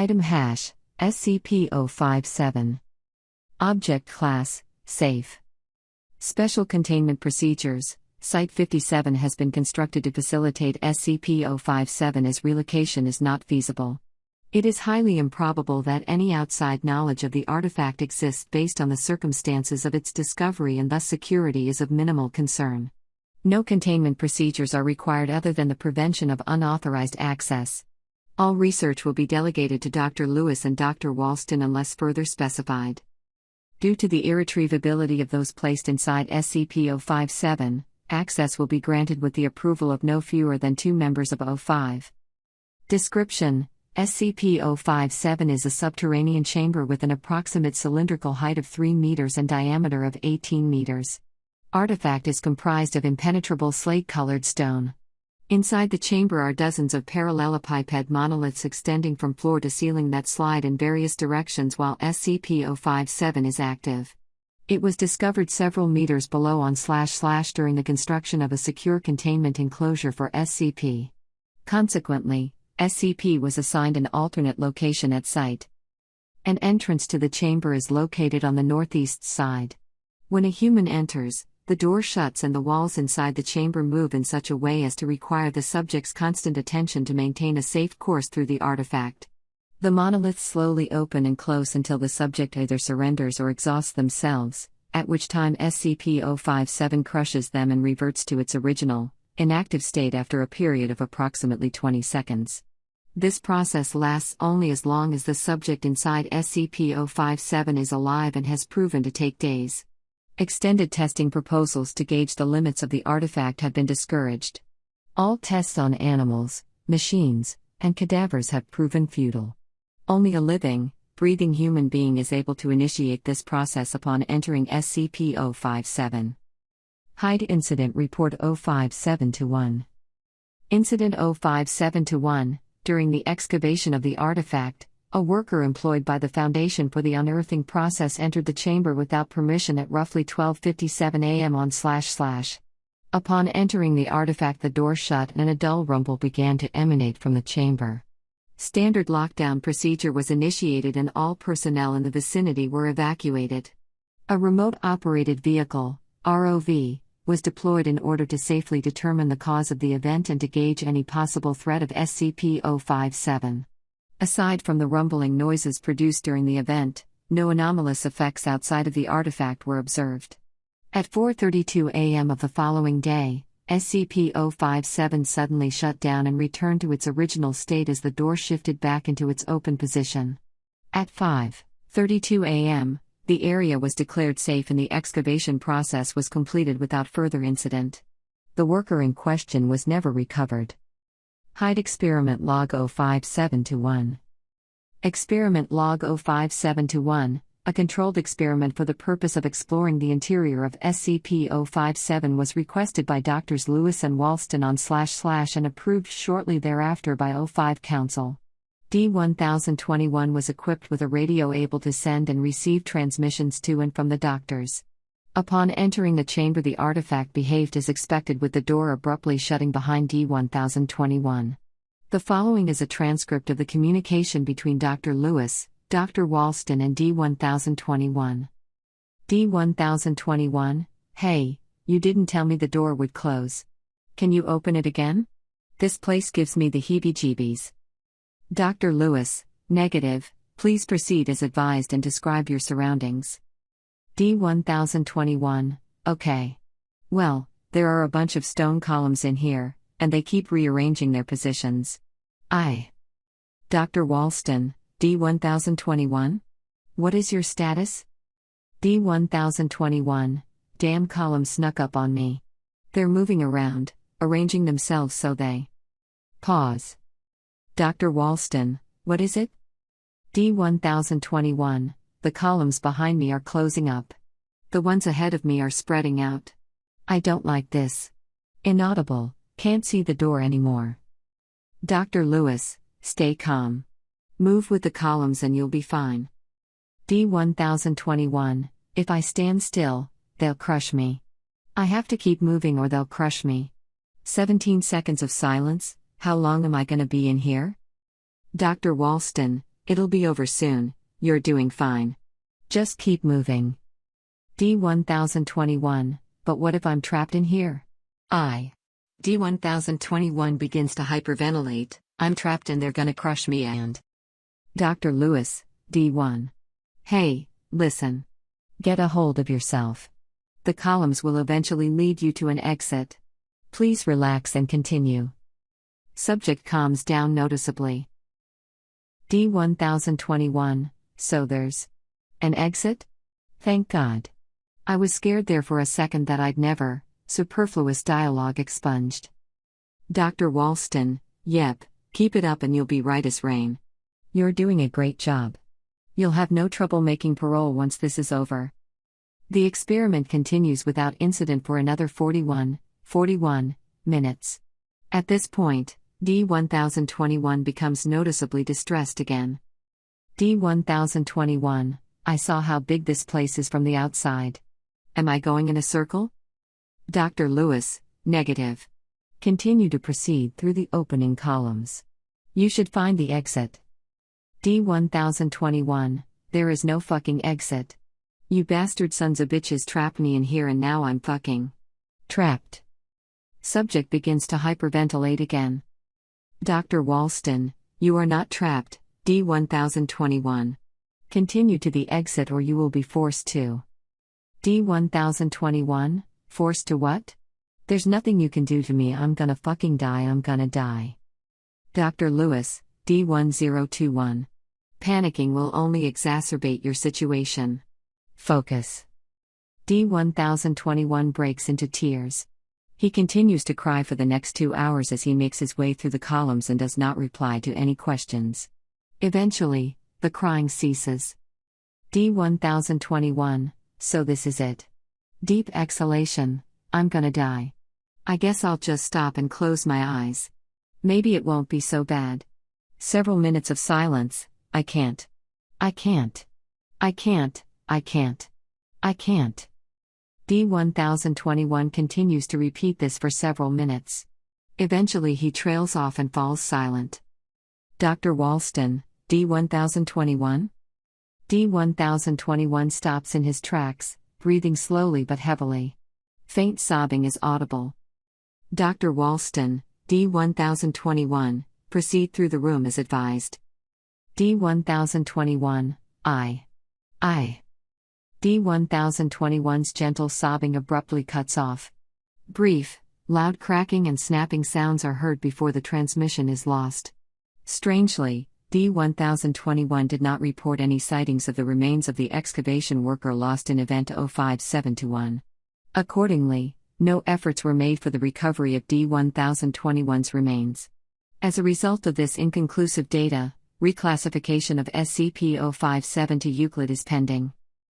Item hash, SCP-057. Object class, safe. Special Containment Procedures. Site-57 has been constructed to facilitate SCP-057 as relocation is not feasible. It is highly improbable that any outside knowledge of the artifact exists based on the circumstances of its discovery, and thus security is of minimal concern. No containment procedures are required other than the prevention of unauthorized access. All research will be delegated to Dr. Lewis and Dr. Walston unless further specified. Due to the irretrievability of those placed inside SCP-057, access will be granted with the approval of no fewer than 2 members of O5. Description: SCP-057 is a subterranean chamber with an approximate cylindrical height of 3 meters and diameter of 18 meters. Artifact is comprised of impenetrable slate-colored stone. Inside the chamber are dozens of parallelepiped monoliths extending from floor to ceiling that slide in various directions while SCP-057 is active. It was discovered several meters below on / during the construction of a secure containment enclosure for SCP. Consequently, SCP was assigned an alternate location at site. An entrance to the chamber is located on the northeast side. When a human enters, the door shuts and the walls inside the chamber move in such a way as to require the subject's constant attention to maintain a safe course through the artifact. The monoliths slowly open and close until the subject either surrenders or exhausts themselves, at which time SCP-057 crushes them and reverts to its original, inactive state after a period of approximately 20 seconds. This process lasts only as long as the subject inside SCP-057 is alive and has proven to take days. Extended testing proposals to gauge the limits of the artifact have been discouraged. All tests on animals, machines, and cadavers have proven futile. Only a living, breathing human being is able to initiate this process upon entering SCP-057. Hide Incident Report 057-1. Incident 057-1. During the excavation of the artifact, a worker employed by the Foundation for the unearthing process entered the chamber without permission at roughly 12:57 a.m. on //. Upon entering the artifact, the door shut and a dull rumble began to emanate from the chamber. Standard lockdown procedure was initiated and all personnel in the vicinity were evacuated. A remote-operated vehicle, ROV, was deployed in order to safely determine the cause of the event and to gauge any possible threat of SCP-057. Aside from the rumbling noises produced during the event, no anomalous effects outside of the artifact were observed. At 4:32 a.m. of the following day, SCP-057 suddenly shut down and returned to its original state as the door shifted back into its open position. At 5:32 a.m., the area was declared safe and the excavation process was completed without further incident. The worker in question was never recovered. Hide Experiment Log 057-1. Experiment Log 057-1, a controlled experiment for the purpose of exploring the interior of SCP-057 was requested by Drs. Lewis and Walston on / and approved shortly thereafter by O5 Council. D-1021 was equipped with a radio able to send and receive transmissions to and from the doctors. Upon entering the chamber, the artifact behaved as expected, with the door abruptly shutting behind D-1021. The following is a transcript of the communication between Dr. Lewis, Dr. Walston and D-1021. D-1021, hey, you didn't tell me the door would close. Can you open it again? This place gives me the heebie-jeebies. Dr. Lewis, negative, please proceed as advised and describe your surroundings. D-1021, okay. Well, there are a bunch of stone columns in here, and they keep rearranging their positions. Dr. Walston, D-1021? What is your status? D-1021, damn columns snuck up on me. They're moving around, arranging themselves so they... Pause. Dr. Walston, what is it? D-1021, the columns behind me are closing up. The ones ahead of me are spreading out. I don't like this. Inaudible, can't see the door anymore. Dr. Lewis, stay calm. Move with the columns and you'll be fine. D-1021, if I stand still, they'll crush me. I have to keep moving or they'll crush me. 17 seconds of silence, how long am I gonna be in here? Dr. Walston, It'll be over soon, you're doing fine. Just keep moving. D-1021, but what if I'm trapped in here? D-1021 begins to hyperventilate, I'm trapped and they're gonna crush me and... Dr. Lewis, D1. Hey, listen. Get a hold of yourself. The columns will eventually lead you to an exit. Please relax and continue. Subject calms down noticeably. D-1021, so there's an exit? Thank God. I was scared there for a second that I'd never, superfluous dialogue expunged. Dr. Walston, yep, keep it up and you'll be right as rain. You're doing a great job. You'll have no trouble making parole once this is over. The experiment continues without incident for another 41 minutes. At this point, D-1021 becomes noticeably distressed again. D-1021, I saw how big this place is from the outside. Am I going in a circle? Dr. Lewis, negative. Continue to proceed through the opening columns. You should find the exit. D-1021, there is no fucking exit. You bastard sons of bitches trapped me in here and now I'm fucking trapped. Subject begins to hyperventilate again. Dr. Walston, you are not trapped, D-1021. Continue to the exit or you will be forced to. D-1021, forced to what? There's nothing you can do to me, I'm gonna fucking die, I'm gonna die. Dr. Lewis, D-1021. Panicking will only exacerbate your situation. Focus. D-1021 breaks into tears. He continues to cry for the next 2 hours as he makes his way through the columns and does not reply to any questions. Eventually, the crying ceases. D-1021, so this is it. Deep exhalation, I'm gonna die. I guess I'll just stop and close my eyes. Maybe it won't be so bad. Several minutes of silence, I can't. I can't. I can't, I can't. I can't. D-1021 continues to repeat this for several minutes. Eventually he trails off and falls silent. Dr. Walston, D-1021? D-1021 stops in his tracks, breathing slowly but heavily. Faint sobbing is audible. Dr. Walston, D-1021, proceed through the room as advised. D-1021, I. D-1021's gentle sobbing abruptly cuts off. Brief, loud cracking and snapping sounds are heard before the transmission is lost. Strangely, D-1021 did not report any sightings of the remains of the excavation worker lost in Event 057-1. Accordingly, no efforts were made for the recovery of D-1021's remains. As a result of this inconclusive data, reclassification of SCP-057 to Euclid is pending.